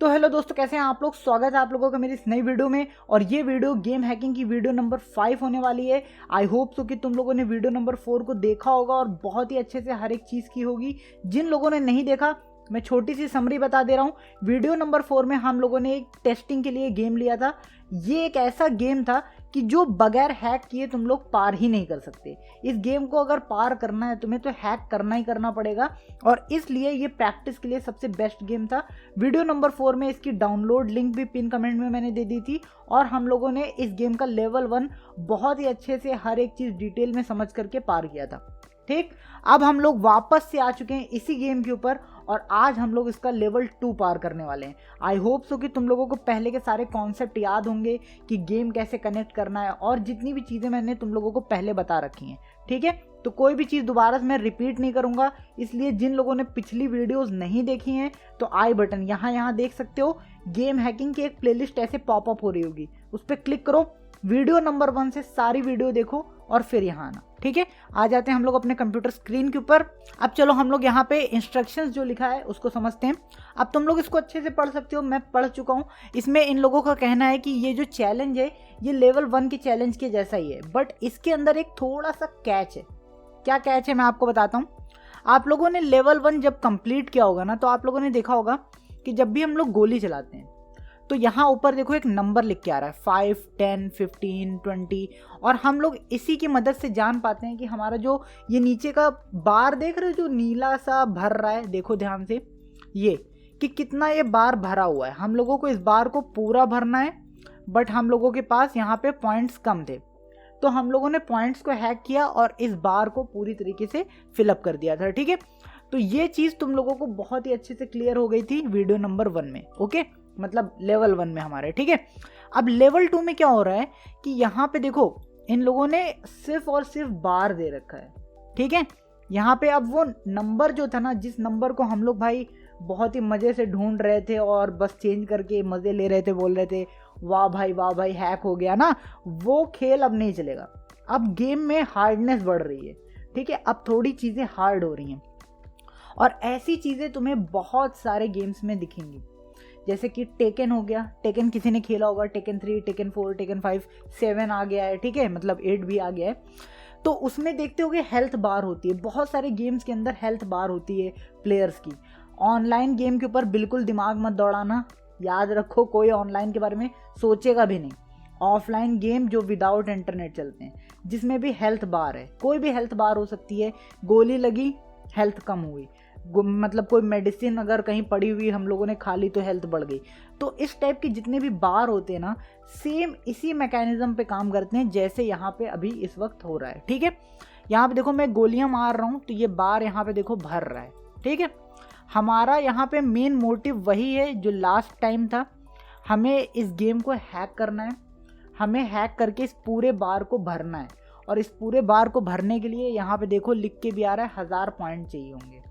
तो हेलो दोस्तों, कैसे हैं आप लोग। स्वागत है आप लोगों का मेरी इस नई वीडियो में। और ये वीडियो गेम हैकिंग की वीडियो नंबर 5 होने वाली है। आई होप सो कि तुम लोगों ने वीडियो नंबर 4 को देखा होगा और बहुत ही अच्छे से हर एक चीज़ की होगी। जिन लोगों ने नहीं देखा, मैं छोटी सी समरी बता दे रहा हूँ। वीडियो नंबर 4 में हम लोगों ने एक टेस्टिंग के लिए गेम लिया था। ये एक ऐसा गेम था कि जो बगैर हैक किए तुम लोग पार ही नहीं कर सकते। इस गेम को अगर पार करना है तुम्हें तो हैक करना ही करना पड़ेगा, और इसलिए ये प्रैक्टिस के लिए सबसे बेस्ट गेम था। वीडियो नंबर 4 में इसकी डाउनलोड लिंक भी पिन कमेंट में मैंने दे दी थी, और हम लोगों ने इस गेम का लेवल 1 बहुत ही अच्छे से हर एक चीज़ डिटेल में समझ करके पार किया था। ठीक, अब हम लोग वापस से आ चुके हैं इसी गेम के ऊपर, और आज हम लोग इसका लेवल 2 पार करने वाले हैं। आई होप सो कि तुम लोगों को पहले के सारे कॉन्सेप्ट याद होंगे कि गेम कैसे कनेक्ट करना है, और जितनी भी चीज़ें मैंने तुम लोगों को पहले बता रखी हैं। ठीक है, तो कोई भी चीज़ दोबारा से मैं रिपीट नहीं करूँगा, इसलिए जिन लोगों ने पिछली वीडियोज़ नहीं देखी हैं तो आई बटन यहाँ देख सकते हो। गेम हैकिंग की एक प्लेलिस्ट ऐसे पॉपअप हो रही होगी, उस पर क्लिक करो, वीडियो नंबर 1 से सारी वीडियो देखो और फिर यहाँ आना। ठीक है, आ जाते हैं हम लोग अपने कंप्यूटर स्क्रीन के ऊपर। अब चलो हम लोग यहाँ पे इंस्ट्रक्शंस जो लिखा है उसको समझते हैं। अब तुम लोग इसको अच्छे से पढ़ सकते हो, मैं पढ़ चुका हूँ। इसमें इन लोगों का कहना है कि ये जो चैलेंज है ये लेवल 1 के चैलेंज के जैसा ही है, बट इसके अंदर एक थोड़ा सा कैच है। क्या कैच है मैं आपको बताता हूँ। आप लोगों ने लेवल 1 जब कंप्लीट किया होगा ना, तो आप लोगों ने देखा होगा कि जब भी हम लोग गोली चलाते हैं तो यहाँ ऊपर देखो एक नंबर लिख के आ रहा है 5, 10, 15, 20, और हम लोग इसी की मदद से जान पाते हैं कि हमारा जो ये नीचे का बार देख रहे हो जो नीला सा भर रहा है, देखो ध्यान से ये कि कितना ये बार भरा हुआ है। हम लोगों को इस बार को पूरा भरना है, बट हम लोगों के पास यहाँ पे पॉइंट्स कम थे, तो हम लोगों ने पॉइंट्स को हैक किया और इस बार को पूरी तरीके से फिलअप कर दिया था। ठीक है, तो ये चीज़ तुम लोगों को बहुत ही अच्छे से क्लियर हो गई थी वीडियो नंबर 1 में। ओके, मतलब लेवल 1 में हमारे। ठीक है, अब लेवल 2 में क्या हो रहा है कि यहाँ पे देखो इन लोगों ने सिर्फ और सिर्फ बार दे रखा है। ठीक है, यहाँ पे अब वो नंबर जो था ना, जिस नंबर को हम लोग भाई बहुत ही मज़े से ढूंढ रहे थे और बस चेंज करके मज़े ले रहे थे, बोल रहे थे वाह भाई हैक हो गया ना, वो खेल अब नहीं चलेगा। अब गेम में हार्डनेस बढ़ रही है। ठीक है, अब थोड़ी चीज़ें हार्ड हो रही हैं, और ऐसी चीज़ें तुम्हें बहुत सारे गेम्स में दिखेंगी। जैसे कि टेकन हो गया, टेकन किसी ने खेला होगा, टेकन 3, टेकन 4, टेकन 5, 7 आ गया है। ठीक है, मतलब 8 भी आ गया है। तो उसमें देखते होगे हेल्थ बार होती है, बहुत सारे गेम्स के अंदर हेल्थ बार होती है प्लेयर्स की। ऑनलाइन गेम के ऊपर बिल्कुल दिमाग मत दौड़ाना, याद रखो कोई ऑनलाइन के बारे में सोचेगा भी नहीं। ऑफलाइन गेम जो विदाउट इंटरनेट चलते हैं, जिसमें भी हेल्थ बार है, कोई भी हेल्थ बार हो सकती है। गोली लगी, हेल्थ कम हुई, मतलब कोई मेडिसिन अगर कहीं पड़ी हुई हम लोगों ने खा ली तो हेल्थ बढ़ गई। तो इस टाइप के जितने भी बार होते हैं ना, सेम इसी मैकेनिज्म पे काम करते हैं जैसे यहाँ पे अभी इस वक्त हो रहा है। ठीक है, यहाँ पे देखो मैं गोलियां मार रहा हूँ तो ये बार यहाँ पे देखो भर रहा है। ठीक है, हमारा यहाँ पे मेन मोटिव वही है जो लास्ट टाइम था, हमें इस गेम को हैक करना है। हमें हैक करके इस पूरे बार को भरना है, और इस पूरे बार को भरने के लिए यहाँ पे देखो लिख के भी आ रहा है 1000 पॉइंट चाहिए होंगे।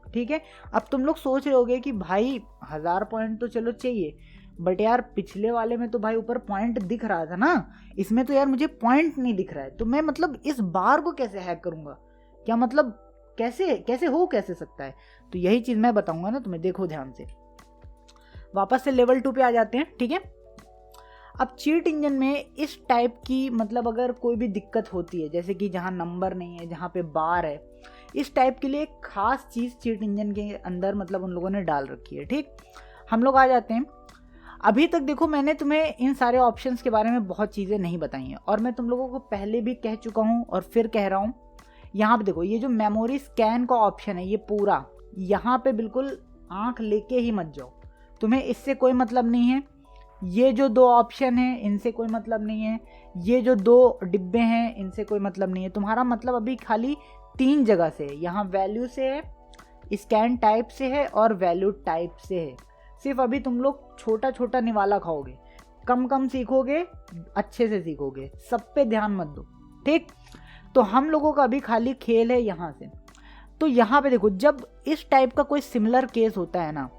ठीक है, अब तुम लोग सोच रहे होगे कि भाई 1000 पॉइंट तो चलो चाहिए, बट यार पिछले वाले में तो भाई ऊपर पॉइंट दिख रहा था ना, इसमें तो यार मुझे पॉइंट नहीं दिख रहा है, तो मैं मतलब इस बार को कैसे हैक करूंगा, क्या मतलब कैसे सकता है। तो यही चीज़ मैं बताऊंगा ना तुम्हें, देखो ध्यान से। वापस से लेवल 2 पे आ जाते हैं। ठीक है, अब चीट इंजन में इस टाइप की मतलब अगर कोई भी दिक्कत होती है, जैसे कि जहाँ नंबर नहीं है, जहाँ पे बार है, इस टाइप के लिए एक खास चीज़ चीट इंजन के अंदर मतलब उन लोगों ने डाल रखी है। ठीक, हम लोग आ जाते हैं। अभी तक देखो मैंने तुम्हें इन सारे ऑप्शंस के बारे में बहुत चीज़ें नहीं बताई हैं, और मैं तुम लोगों को पहले भी कह चुका हूँ और फिर कह रहा हूँ। यहाँ पे देखो ये जो मेमोरी स्कैन का ऑप्शन है, ये पूरा यहाँ पे बिल्कुल आँख लेके ही मत जाओ, तुम्हें इससे कोई मतलब नहीं है। ये जो 2 ऑप्शन हैं इनसे कोई मतलब नहीं है, ये जो 2 डिब्बे हैं इनसे कोई मतलब नहीं है। तुम्हारा मतलब अभी खाली 3 जगह से है, यहाँ वैल्यू से है, स्कैन टाइप से है और वैल्यू टाइप से है। सिर्फ अभी तुम लोग छोटा छोटा निवाला खाओगे, कम सीखोगे, अच्छे से सीखोगे, सब पे ध्यान मत दो। ठीक, तो हम लोगों का अभी खाली खेल है यहाँ से। तो यहाँ पे देखो जब इस टाइप का कोई सिमिलर केस होता है ना,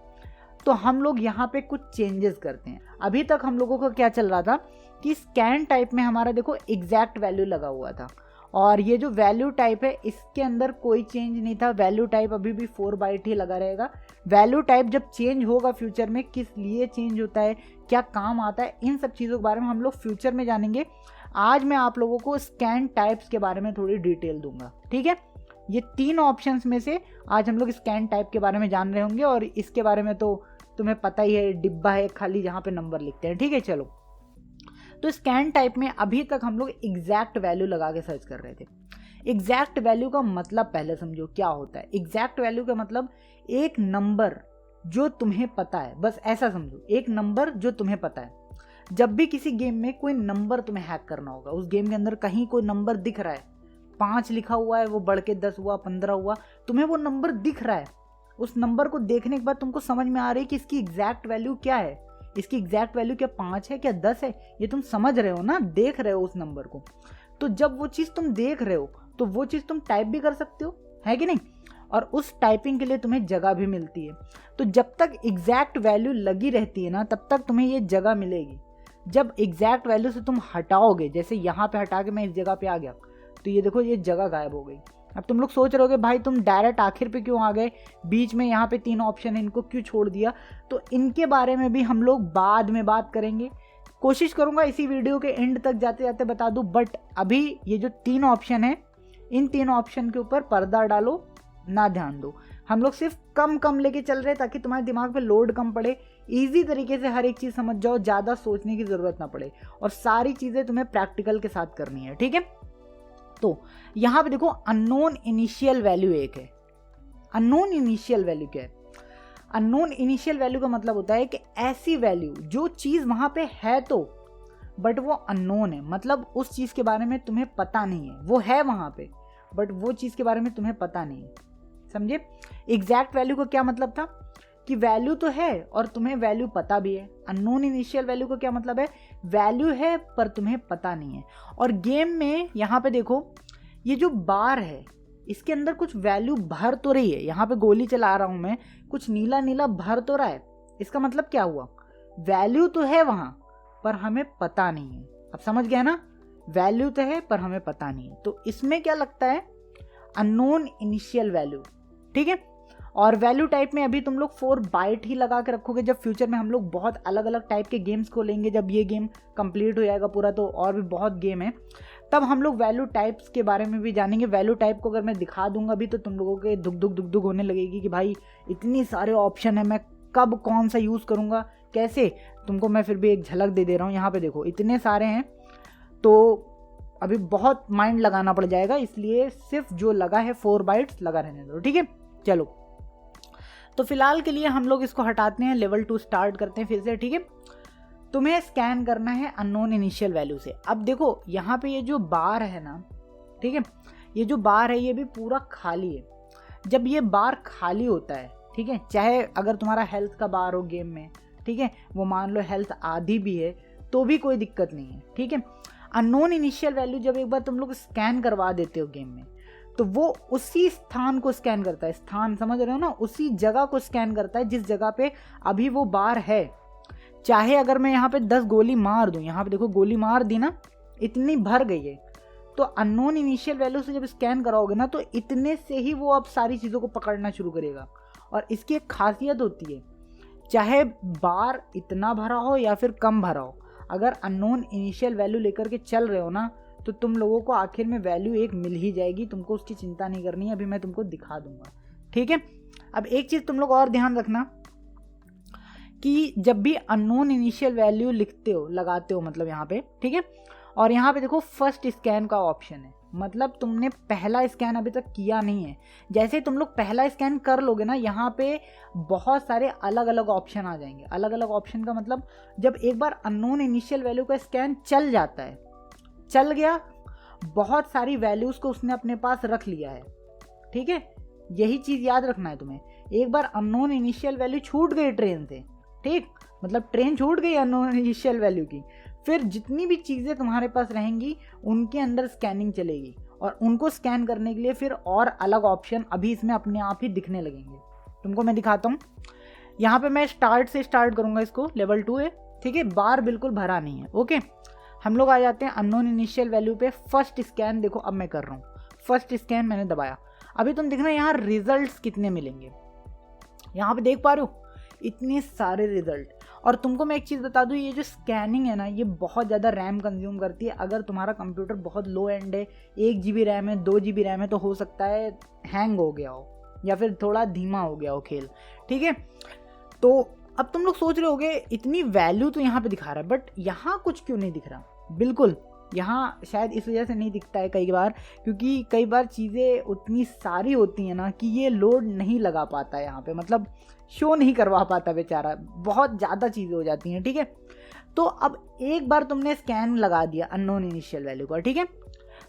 तो हम लोग यहाँ पे कुछ चेंजेस करते हैं। अभी तक हम लोगों का क्या चल रहा था कि स्कैन टाइप में हमारा देखो एग्जैक्ट वैल्यू लगा हुआ था, और ये जो वैल्यू टाइप है इसके अंदर कोई चेंज नहीं था, वैल्यू टाइप अभी भी 4 बाइट ही लगा रहेगा। वैल्यू टाइप जब चेंज होगा फ्यूचर में, किस लिए चेंज होता है, क्या काम आता है, इन सब चीज़ों के बारे में हम लोग फ्यूचर में जानेंगे। आज मैं आप लोगों को स्कैन टाइप्स के बारे में थोड़ी डिटेल दूंगा, ठीक है। ये 3 ऑप्शंस में से आज हम लोग स्कैन टाइप के बारे में जान रहे होंगे, और इसके बारे में तो तुम्हें पता ही है, डिब्बा है खाली जहाँ पे नंबर लिखते हैं, ठीक है। चलो, तो स्कैन टाइप में अभी तक हम लोग एग्जैक्ट वैल्यू लगा के सर्च कर रहे थे। एग्जैक्ट वैल्यू का मतलब पहले समझो क्या होता है। एग्जैक्ट वैल्यू का मतलब एक नंबर जो तुम्हें पता है, बस ऐसा समझो, एक नंबर जो तुम्हें पता है। जब भी किसी गेम में कोई नंबर तुम्हें हैक करना होगा, उस गेम के अंदर कहीं कोई नंबर दिख रहा है, 5 लिखा हुआ है, वो बढ़ के 10 हुआ, 15 हुआ, तुम्हें वो नंबर दिख रहा है, उस नंबर को देखने के बाद तुमको समझ में आ रही है कि इसकी एग्जैक्ट वैल्यू क्या है, इसकी एग्जैक्ट वैल्यू क्या 5 है, क्या 10 है, ये तुम समझ रहे हो ना, देख रहे हो उस नंबर को। तो जब वो चीज़ तुम देख रहे हो तो वो चीज़ तुम टाइप भी कर सकते हो, है कि नहीं, और उस टाइपिंग के लिए तुम्हें जगह भी मिलती है। तो जब तक एग्जैक्ट वैल्यू लगी रहती है ना, तब तक तुम्हें ये जगह मिलेगी। जब एग्जैक्ट वैल्यू से तुम हटाओगे, जैसे यहाँ पे हटा के मैं इस जगह पे आ गया, तो ये देखो ये जगह गायब हो गई। अब तुम लोग सोच रहे होगे भाई तुम डायरेक्ट आखिर पे क्यों आ गए, बीच में यहाँ पे 3 ऑप्शन है, इनको क्यों छोड़ दिया। तो इनके बारे में भी हम लोग बाद में बात करेंगे। कोशिश करूँगा इसी वीडियो के एंड तक जाते जाते बता दूँ, बट अभी ये जो 3 ऑप्शन है, इन 3 ऑप्शन के ऊपर पर्दा डालो, ना ध्यान दो। हम लोग सिर्फ कम लेके चल रहे हैं ताकि तुम्हारे दिमाग पे लोड कम पड़े, इजी तरीके से हर एक चीज़ समझ जाओ, ज़्यादा सोचने की ज़रूरत ना पड़े, और सारी चीज़ें तुम्हें प्रैक्टिकल के साथ करनी है, ठीक है। तो यहाँ पे देखो अननोन इनिशियल वैल्यू एक है। अननोन इनिशियल वैल्यू क्या है? अननोन इनिशियल वैल्यू का मतलब होता है कि ऐसी वैल्यू जो चीज़ वहाँ पे है तो, बट वो अननोन है, मतलब उस चीज़ के बारे में तुम्हें पता नहीं है, वो है वहाँ पे बट वो चीज़ के बारे में तुम्हें पता नहीं है, समझे। एग्जैक्ट वैल्यू का क्या मतलब था कि वैल्यू तो है और तुम्हें वैल्यू पता भी है। अननोन इनिशियल वैल्यू का क्या मतलब है, वैल्यू है पर तुम्हें पता नहीं है। और गेम में यहाँ पे देखो ये जो बार है इसके अंदर कुछ वैल्यू भर तो रही है, यहाँ पे गोली चला रहा हूँ मैं, कुछ नीला नीला भर तो रहा है, इसका मतलब क्या हुआ, वैल्यू तो है वहाँ पर हमें पता नहीं है। अब समझ गया ना, वैल्यू तो है पर हमें पता नहीं है, तो इसमें क्या लगता है अननोन इनिशियल वैल्यू, ठीक है। और वैल्यू टाइप में अभी तुम लोग 4 बाइट ही लगा के रखोगे। जब फ्यूचर में हम लोग बहुत अलग अलग टाइप के गेम्स को लेंगे, जब ये गेम कंप्लीट हो जाएगा पूरा, तो और भी बहुत गेम है, तब हम लोग वैल्यू टाइप्स के बारे में भी जानेंगे। वैल्यू टाइप को अगर मैं दिखा दूंगा अभी तो तुम लोगों के दुख होने लगेगी कि भाई इतनी सारे ऑप्शन है, मैं कब कौन सा यूज़ करूँगा, कैसे। तुमको मैं फिर भी एक झलक दे रहा हूँ, यहाँ पे देखो इतने सारे हैं, तो अभी बहुत माइंड लगाना पड़ जाएगा, इसलिए सिर्फ जो लगा है 4 बाइट्स लगा रहने दो, ठीक है। चलो, तो फिलहाल के लिए हम लोग इसको हटाते हैं, लेवल 2 स्टार्ट करते हैं फिर से, ठीक है। तुम्हें स्कैन करना है अननोन इनिशियल वैल्यू से। अब देखो यहाँ पे ये जो बार है ना, ठीक है, ये जो बार है ये भी पूरा खाली है। जब ये बार खाली होता है, ठीक है, चाहे अगर तुम्हारा हेल्थ का बार हो गेम में, ठीक है, वो मान लो हेल्थ आधी भी है तो भी कोई दिक्कत नहीं है, ठीक है। अननोन इनिशियल वैल्यू जब एक बार तुम लोग स्कैन करवा देते हो गेम में, तो वो उसी स्थान को स्कैन करता है, स्थान समझ रहे हो ना, उसी जगह को स्कैन करता है जिस जगह पे अभी वो बार है। चाहे अगर मैं यहाँ पे 10 गोली मार दूँ, यहाँ पे देखो गोली मार दी ना, इतनी भर गई है, तो अननोन इनिशियल वैल्यू से जब स्कैन कराओगे ना, तो इतने से ही वो अब सारी चीज़ों को पकड़ना शुरू करेगा। और इसकी एक खासियत होती है, चाहे बार इतना भरा हो या फिर कम भरा हो, अगर अननोन इनिशियल वैल्यू लेकर के चल रहे हो ना, तो तुम लोगों को आखिर में वैल्यू एक मिल ही जाएगी, तुमको उसकी चिंता नहीं करनी है। अभी मैं तुमको दिखा दूंगा, ठीक है। अब एक चीज़ तुम लोग और ध्यान रखना कि जब भी अननोन इनिशियल वैल्यू लिखते हो, लगाते हो, मतलब यहाँ पे, ठीक है, और यहाँ पे देखो फर्स्ट स्कैन का ऑप्शन है, मतलब तुमने पहला स्कैन अभी तक किया नहीं है। जैसे तुम लोग पहला स्कैन कर लोगे ना, यहाँ पे बहुत सारे अलग अलग ऑप्शन आ जाएंगे। अलग अलग ऑप्शन का मतलब जब एक बार अननोन इनिशियल वैल्यू का स्कैन चल जाता है, चल गया, बहुत सारी वैल्यूज़ को उसने अपने पास रख लिया है, ठीक है। यही चीज़ याद रखना है तुम्हें। एक बार अननोन इनिशियल वैल्यू छूट गई ट्रेन से, ठीक, मतलब ट्रेन छूट गई अननोन इनिशियल वैल्यू की, फिर जितनी भी चीज़ें तुम्हारे पास रहेंगी उनके अंदर स्कैनिंग चलेगी, और उनको स्कैन करने के लिए फिर और अलग ऑप्शन अभी इसमें अपने आप ही दिखने लगेंगे। तुमको मैं दिखाता हूँ, यहाँ पे मैं स्टार्ट से स्टार्ट करूँगा इसको, लेवल 2 है, ठीक है, बार बिल्कुल भरा नहीं है, ओके। हम लोग आ जाते हैं अननोन इनिशियल वैल्यू पे। फर्स्ट स्कैन देखो अब मैं कर रहा हूँ, फर्स्ट स्कैन मैंने दबाया, अभी तुम देखना यहाँ रिजल्ट्स कितने मिलेंगे। यहाँ पे देख पा रहे हो इतने सारे रिजल्ट। और तुमको मैं एक चीज़ बता दूँ, ये जो स्कैनिंग है ना ये बहुत ज़्यादा रैम कंज्यूम करती है। अगर तुम्हारा कंप्यूटर बहुत लो एंड है, 1 GB रैम है, 2 GB रैम है, तो हो सकता है हैंग हो गया हो या फिर थोड़ा धीमा हो गया हो खेल, ठीक है। तो अब तुम लोग सोच रहे होगे इतनी वैल्यू तो यहाँ पे दिखा रहा है, बट यहाँ कुछ क्यों नहीं दिख रहा। बिल्कुल यहाँ शायद इस वजह से नहीं दिखता है कई बार, क्योंकि कई बार चीज़ें उतनी सारी होती हैं ना कि ये लोड नहीं लगा पाता है यहाँ पे, मतलब शो नहीं करवा पाता बेचारा, बहुत ज़्यादा चीज़ें हो जाती हैं, ठीक है। तो अब एक बार तुमने स्कैन लगा दिया अननोन इनिशियल वैल्यू का, ठीक है।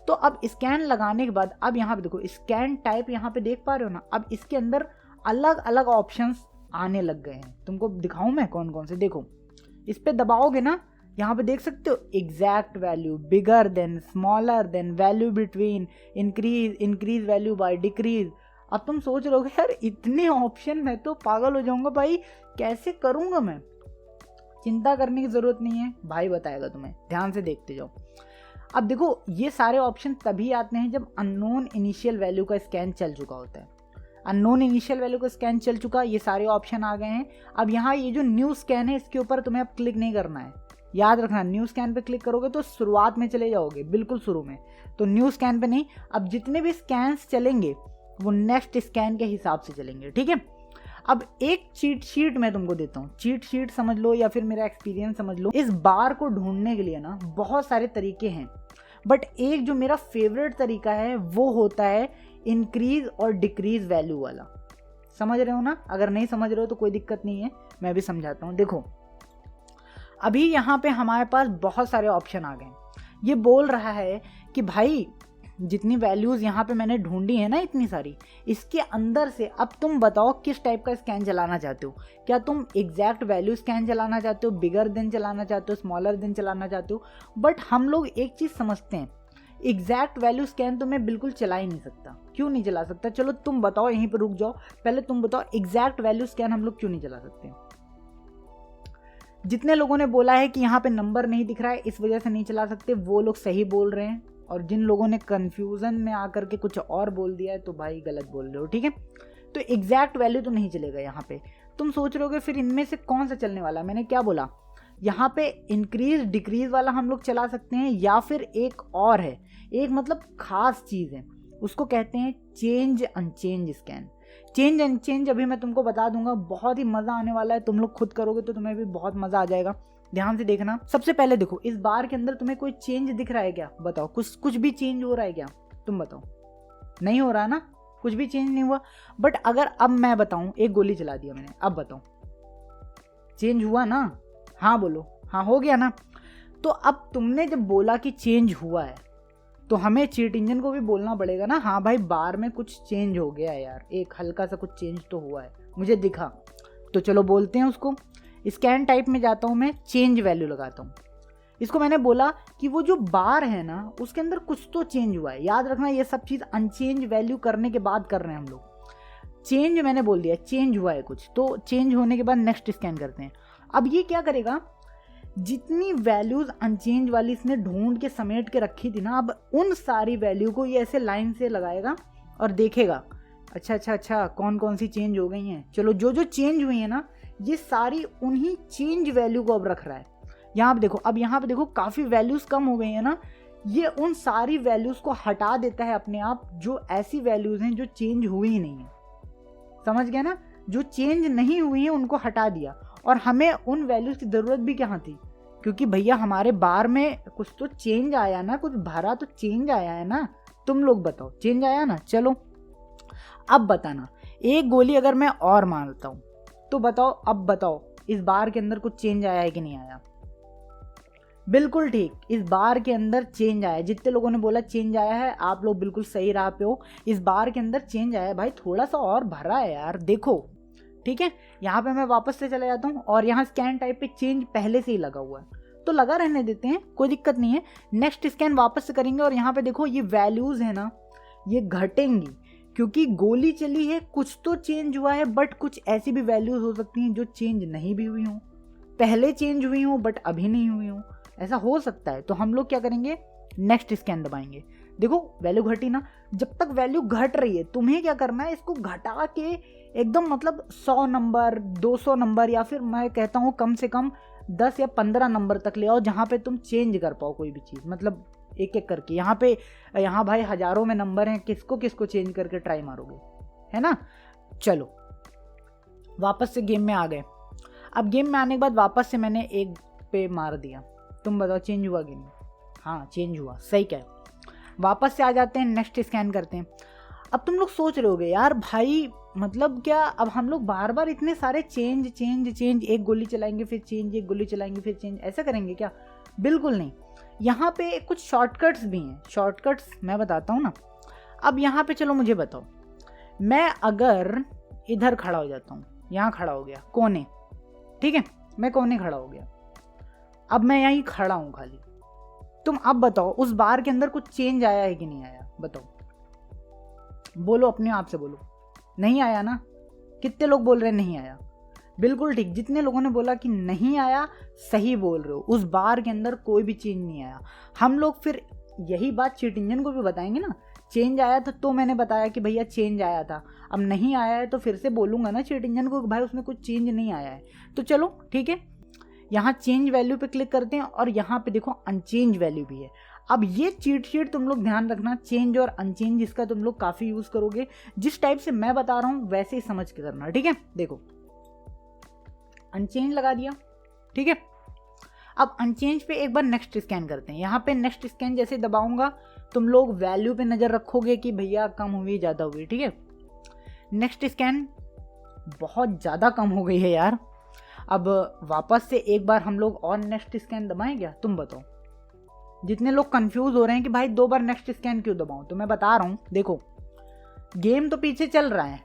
तो अब स्कैन लगाने के बाद अब यहाँ पे देखो स्कैन टाइप यहाँ पे देख पा रहे हो ना, अब इसके अंदर अलग अलग ऑप्शंस आने लग गए हैं। तुमको दिखाऊं मैं कौन कौन से, देखो इस पे दबाओगे ना, यहाँ पे देख सकते हो exact value, bigger than, smaller than, value between, increase value by, decrease. अब तुम सोच रहे हो यार इतने ऑप्शन, मैं तो पागल हो जाऊंगा भाई, कैसे करूंगा मैं। चिंता करने की जरूरत नहीं है, भाई बताएगा तुम्हें, ध्यान से देखते जाओ। अब देखो ये सारे ऑप्शन तभी आते हैं जब अननोन इनिशियल वैल्यू का स्कैन चल चुका होता है। अननोन इनिशियल वैल्यू का स्कैन चल चुका, ये सारे ऑप्शन आ गए हैं। अब यहाँ ये जो न्यू स्कैन है इसके ऊपर तुम्हें अब क्लिक नहीं करना है, याद रखना। न्यू स्कैन पे क्लिक करोगे तो शुरुआत में चले जाओगे, बिल्कुल शुरू में, तो न्यू स्कैन पे नहीं। अब जितने भी स्कैन्स चलेंगे वो नेक्स्ट स्कैन के हिसाब से चलेंगे, ठीक है। अब एक चीट शीट मैं तुमको देता हूँ, चीट शीट समझ लो या फिर मेरा एक्सपीरियंस समझ लो। इस बार को ढूंढने के लिए ना बहुत सारे तरीके हैं, बट एक जो मेरा फेवरेट तरीका है वो होता है इंक्रीज और डिक्रीज वैल्यू वाला। समझ रहे हो ना? अगर नहीं समझ रहे हो तो कोई दिक्कत नहीं है, मैं भी समझाता हूँ। देखो अभी यहाँ पे हमारे पास बहुत सारे ऑप्शन आ गए। ये बोल रहा है कि भाई जितनी वैल्यूज़ यहाँ पे मैंने ढूंढी है ना इतनी सारी, इसके अंदर से अब तुम बताओ किस टाइप का स्कैन चलाना चाहते हो। क्या तुम एग्जैक्ट वैल्यू स्कैन चलाना चाहते हो, बिगर देन चलाना चाहते हो, स्मॉलर देन चलाना चाहते हो। बट हम लोग एक चीज़ समझते हैं, एग्जैक्ट वैल्यू स्कैन तो मैं बिल्कुल चला ही नहीं सकता। क्यों नहीं चला सकता? चलो तुम बताओ, यहीं पर रुक जाओ, पहले तुम बताओ एग्जैक्ट वैल्यू स्कैन हम लोग क्यों नहीं चला सकते। जितने लोगों ने बोला है कि यहाँ पे नंबर नहीं दिख रहा है इस वजह से नहीं चला सकते, वो लोग सही बोल रहे हैं। और जिन लोगों ने कंफ्यूजन में आकर के कुछ और बोल दिया है तो भाई गलत बोल रहे हो, ठीक है। तो एग्जैक्ट वैल्यू तो नहीं चलेगा यहाँ पे। तुम सोच रहे होगे फिर इनमें से कौन सा चलने वाला। मैंने क्या बोला, यहाँ पे इंक्रीज डिक्रीज वाला हम लोग चला सकते हैं, या फिर एक और है, एक मतलब खास चीज़ है, उसको कहते हैं change unchange scan. Change unchange अभी मैं तुमको बता दूंगा, बहुत ही मज़ा आने वाला है। तुम लोग खुद करोगे तो तुम्हें भी बहुत मज़ा आ जाएगा, ध्यान से देखना। सबसे पहले देखो इस बार के अंदर तुम्हें कोई चेंज दिख रहा है क्या? बताओ, कुछ भी चेंज हो रहा है क्या? तुम बताओ। नहीं हो रहा ना, कुछ भी चेंज नहीं हुआ। बट अगर अब मैं बताऊं, एक गोली चला दिया मैंने, अब बताओ चेंज हुआ ना? हाँ बोलो, हाँ हो गया ना। तो अब तुमने जब बोला कि चेंज हुआ है तो हमें चीट इंजन को भी बोलना पड़ेगा ना, हाँ भाई बार में कुछ चेंज हो गया है यार, एक हल्का सा कुछ चेंज तो हुआ है, मुझे दिखा। तो चलो बोलते हैं उसको। स्कैन टाइप में जाता हूँ मैं, चेंज वैल्यू लगाता हूँ। इसको मैंने बोला कि वो जो बार है ना उसके अंदर कुछ तो चेंज हुआ है। याद रखना ये सब चीज़ अनचेंज वैल्यू करने के बाद कर रहे हैं हम लोग। चेंज मैंने बोल दिया, चेंज हुआ है कुछ, तो चेंज होने के बाद नेक्स्ट स्कैन करते हैं। अब ये क्या करेगा, जितनी वैल्यूज अनचेंज वाली इसने ढूंढ के समेट के रखी थी ना, अब उन सारी वैल्यू को ये ऐसे लाइन से लगाएगा और देखेगा अच्छा कौन कौन सी चेंज हो गई हैं। चलो जो चेंज हुई है ना ये सारी उन्हीं चेंज वैल्यू को अब रख रहा है। यहाँ पे देखो, अब यहाँ पे देखो काफ़ी वैल्यूज कम हो गई है ना, ये उन सारी वैल्यूज को हटा देता है अपने आप, जो ऐसी वैल्यूज हैं जो चेंज हुई ही नहीं है। समझ गया ना? जो चेंज नहीं हुई है उनको हटा दिया। और हमें उन वैल्यूज की ज़रूरत भी कहाँ थी, क्योंकि भैया हमारे बार में कुछ तो चेंज आया ना, कुछ भरा तो चेंज आया है ना। तुम लोग बताओ चेंज आया ना? चलो अब बताना, एक गोली अगर मैं और मारता हूँ तो बताओ, अब बताओ इस बार के अंदर कुछ चेंज आया है कि नहीं आया? बिल्कुल ठीक, इस बार के अंदर चेंज आया है। जितने लोगों ने बोला चेंज आया है, आप लोग बिल्कुल सही राह पे हो। इस बार के अंदर चेंज आया है भाई, थोड़ा सा और भरा है यार, देखो। ठीक है, यहाँ पे मैं वापस से चला जाता हूँ और यहाँ स्कैन टाइप पे चेंज पहले से ही लगा हुआ है, तो लगा रहने देते हैं, कोई दिक्कत नहीं है। नेक्स्ट स्कैन वापस से करेंगे और यहाँ पे देखो ये वैल्यूज है ना ये घटेंगी, क्योंकि गोली चली है, कुछ तो चेंज हुआ है। बट कुछ ऐसी भी वैल्यूज हो सकती हैं जो चेंज नहीं भी हुई हों, पहले चेंज हुई हों बट अभी नहीं हुई हों। ऐसा हो सकता है। तो हम लोग क्या करेंगे, नेक्स्ट स्कैन दबाएंगे। देखो वैल्यू घटी ना, जब तक वैल्यू घट रही है तुम्हें क्या करना है, इसको घटा के एकदम मतलब 100 नंबर 200 नंबर या फिर मैं कहता हूँ कम से कम 10 या 15 नंबर तक ले आओ, जहाँ पे तुम चेंज कर पाओ कोई भी चीज़, मतलब एक एक करके। यहाँ भाई हजारों में नंबर हैं, किसको किसको चेंज करके ट्राई मारोगे, है ना। चलो वापस से गेम में आ गए। अब गेम में आने के बाद वापस से मैंने एक पे मार दिया, तुम बताओ चेंज हुआ कि नहीं। हाँ चेंज हुआ, सही क्या है। वापस से आ जाते हैं, नेक्स्ट स्कैन करते हैं। अब तुम लोग सोच रहे होगे यार भाई मतलब क्या, अब हम लोग बार बार इतने सारे चेंज चेंज चेंज, एक गोली चलाएंगे फिर चेंज, एक गोली चलाएंगे फिर चेंज, ऐसा करेंगे क्या? बिल्कुल नहीं। यहाँ पे कुछ शॉर्टकट्स भी हैं, शॉर्टकट्स मैं बताता हूँ ना। अब यहाँ पे चलो मुझे बताओ, मैं अगर इधर खड़ा हो जाता हूँ, यहाँ खड़ा हो गया कोने, ठीक है, मैं कोने खड़ा हो गया, अब मैं यहीं खड़ा हूँ खाली, तुम अब बताओ उस बार के अंदर कुछ चेंज आया है कि नहीं आया? बताओ, बोलो अपने आप से बोलो। नहीं आया ना? कितने लोग बोल रहे हैं नहीं आया? बिल्कुल ठीक, जितने लोगों ने बोला कि नहीं आया सही बोल रहे हो, उस बार के अंदर कोई भी चेंज नहीं आया। हम लोग फिर यही बात चीट इंजन को भी बताएंगे ना, चेंज आया था तो मैंने बताया कि भैया चेंज आया था, अब नहीं आया है तो फिर से बोलूँगा ना चीट इंजन को कि भाई उसमें कुछ चेंज नहीं आया है। तो चलो ठीक है, यहाँ चेंज वैल्यू पे क्लिक करते हैं और यहाँ पे देखो अनचेंज वैल्यू भी है। अब ये चीट शीट तुम लोग ध्यान रखना, चेंज और अनचेंज इसका तुम लोग काफ़ी यूज़ करोगे, जिस टाइप से मैं बता रहा हूँ वैसे ही समझ के करना, ठीक है। देखो अनचेंज लगा दिया, ठीक है। अब अनचेंज पे एक बार नेक्स्ट स्कैन करते हैं। यहाँ पे नेक्स्ट स्कैन जैसे दबाऊंगा तुम लोग वैल्यू पे नज़र रखोगे कि भैया कम हुई ज़्यादा हुई, ठीक है। नेक्स्ट स्कैन बहुत ज़्यादा कम हो गई है यार। अब वापस से एक बार हम लोग और नेक्स्ट स्कैन दबाएं क्या? तुम बताओ। जितने लोग कंफ्यूज हो रहे हैं कि भाई 2 बार नेक्स्ट स्कैन क्यों दबाऊं, तो मैं बता रहा हूँ, देखो गेम तो पीछे चल रहा है,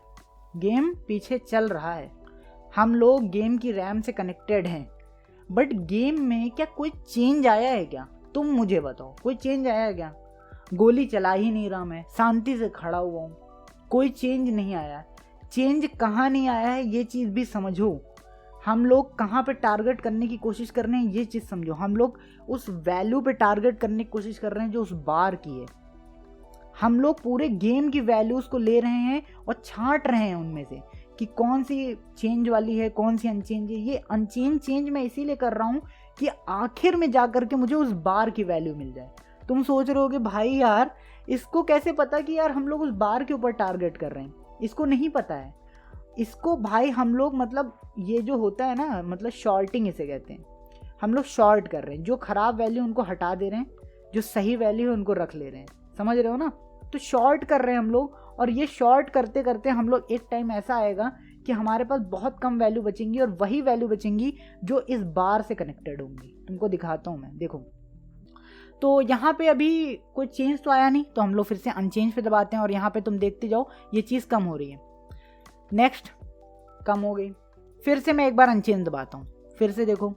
गेम पीछे चल रहा है, हम लोग गेम की रैम से कनेक्टेड हैं, बट गेम में क्या कोई चेंज आया है क्या? तुम मुझे बताओ, कोई चेंज आया है क्या? गोली चला ही नहीं रहा, मैं शांति से खड़ा हुआ हूँ, कोई चेंज नहीं आया। चेंज कहाँ नहीं आया है ये चीज़ भी समझो, हम लोग कहाँ पे टारगेट करने की कोशिश कर रहे हैं ये चीज़ समझो। हम लोग उस वैल्यू पे टारगेट करने की कोशिश कर रहे हैं जो उस बार की है। हम लोग पूरे गेम की वैल्यूज़ को ले रहे हैं और छांट रहे हैं उनमें से कि कौन सी चेंज वाली है, कौन सी अनचेंज है। ये अनचेंज चेंज मैं इसीलिए कर रहा हूँ कि आखिर में जा कर के मुझे उस बार की वैल्यू मिल जाए। तुम सोच रहे होगे भाई यार इसको कैसे पता कि यार हम लोग उस बार के ऊपर टारगेट कर रहे हैं? इसको नहीं पता है। इसको भाई हम लोग मतलब ये जो होता है ना, मतलब शॉर्टिंग इसे कहते हैं, हम लोग शॉर्ट कर रहे हैं, जो ख़राब वैल्यू उनको हटा दे रहे हैं, जो सही वैल्यू है उनको रख ले रहे हैं, समझ रहे हो ना। तो शॉर्ट कर रहे हैं हम लोग, और ये शॉर्ट करते करते हम लोग एक टाइम ऐसा आएगा कि हमारे पास बहुत कम वैल्यू बचेंगी और वही वैल्यू बचेंगी जो इस बार से कनेक्टेड होंगी। तुमको दिखाता हूँ मैं, देखो। तो यहाँ पे अभी कोई चेंज तो आया नहीं, तो हम लोग फिर से अनचेंज पे दबाते हैं और यहाँ पे तुम देखते जाओ ये चीज़ कम हो रही है। नेक्स्ट कम हो गई, फिर से मैं एक बार अनचेंज दबाता हूँ, फिर से देखो।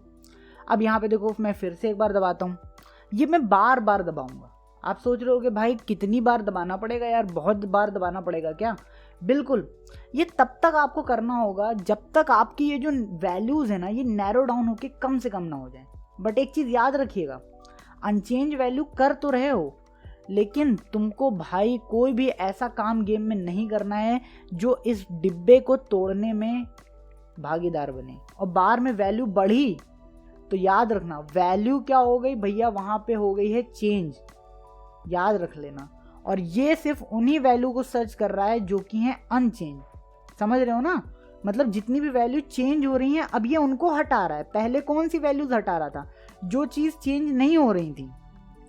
अब यहाँ पे देखो मैं फिर से एक बार दबाता हूँ, ये मैं बार बार दबाऊंगा। आप सोच रहे होगे भाई कितनी बार दबाना पड़ेगा यार, बहुत बार दबाना पड़ेगा क्या? बिल्कुल, ये तब तक आपको करना होगा जब तक आपकी ये जो वैल्यूज़ है ना ये नैरो डाउन होके कम से कम ना हो जाए। बट एक चीज़ याद रखिएगा, अनचेंज वैल्यू कर तो रहे हो, लेकिन तुमको भाई कोई भी ऐसा काम गेम में नहीं करना है जो इस डिब्बे को तोड़ने में भागीदार बने। और बार में वैल्यू बढ़ी तो याद रखना वैल्यू क्या हो गई भैया, वहाँ पे हो गई है चेंज, याद रख लेना। और ये सिर्फ उन्हीं वैल्यू को सर्च कर रहा है जो कि हैं अनचेंज, समझ रहे हो ना। मतलब जितनी भी वैल्यू चेंज हो रही हैं अब ये उनको हटा रहा है। पहले कौन सी वैल्यूज हटा रहा था? जो चीज़ चेंज नहीं हो रही थी,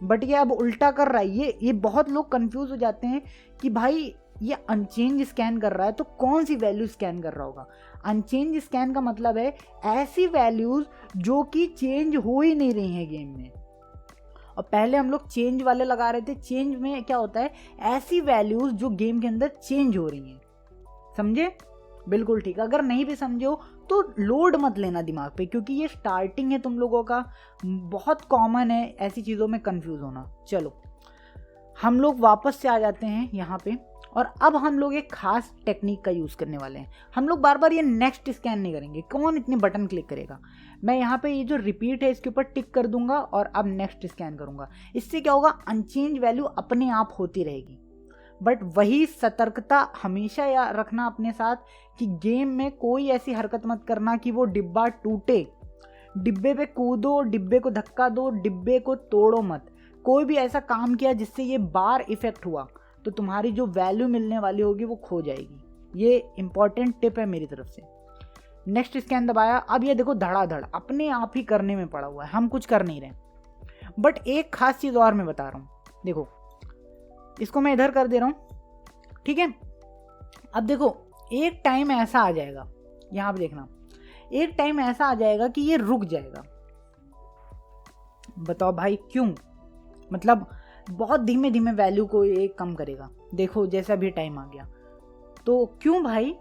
बट ये अब उल्टा कर रहा है। ये बहुत लोग कंफ्यूज हो जाते हैं कि भाई ये अनचेंज स्कैन कर रहा है तो कौन सी वैल्यू स्कैन कर रहा होगा। अनचेंज स्कैन का मतलब है ऐसी वैल्यूज जो कि चेंज हो ही नहीं रही हैं गेम में। और पहले हम लोग चेंज वाले लगा रहे थे। चेंज में क्या होता है, ऐसी वैल्यूज जो गेम के अंदर चेंज हो रही हैं, समझे? बिल्कुल ठीक। अगर नहीं भी समझो तो लोड मत लेना दिमाग पे, क्योंकि ये स्टार्टिंग है तुम लोगों का, बहुत कॉमन है ऐसी चीज़ों में कंफ्यूज होना। चलो हम लोग वापस से आ जाते हैं यहाँ पे और अब हम लोग एक खास टेक्निक का यूज़ करने वाले हैं। हम लोग बार बार ये नेक्स्ट स्कैन नहीं करेंगे, कौन इतने बटन क्लिक करेगा। मैं यहाँ पे ये जो रिपीट है इसके ऊपर टिक कर दूंगा और अब नेक्स्ट स्कैन करूँगा। इससे क्या होगा, अनचेंज वैल्यू अपने आप होती रहेगी। बट वही सतर्कता हमेशा या रखना अपने साथ कि गेम में कोई ऐसी हरकत मत करना कि वो डिब्बा टूटे। डिब्बे पे कूदो, डिब्बे को धक्का दो, डिब्बे को तोड़ो मत। कोई भी ऐसा काम किया जिससे ये बार इफेक्ट हुआ तो तुम्हारी जो वैल्यू मिलने वाली होगी वो खो जाएगी। ये इंपॉर्टेंट टिप है मेरी तरफ से। नेक्स्ट स्कैन दबाया, अब ये देखो धड़ाधड़ अपने आप ही करने में पड़ा हुआ है, हम कुछ कर नहीं रहे। बट एक खास चीज़ और मैं बता रहा हूँ, देखो इसको मैं इधर कर दे रहा हूँ, ठीक है। अब देखो एक टाइम ऐसा आ जाएगा, यहाँ पे देखना, एक टाइम ऐसा आ जाएगा कि ये रुक जाएगा। बताओ भाई क्यों? मतलब बहुत धीमे धीमे वैल्यू को ये कम करेगा। देखो जैसा भी टाइम आ गया, तो क्यों भाई?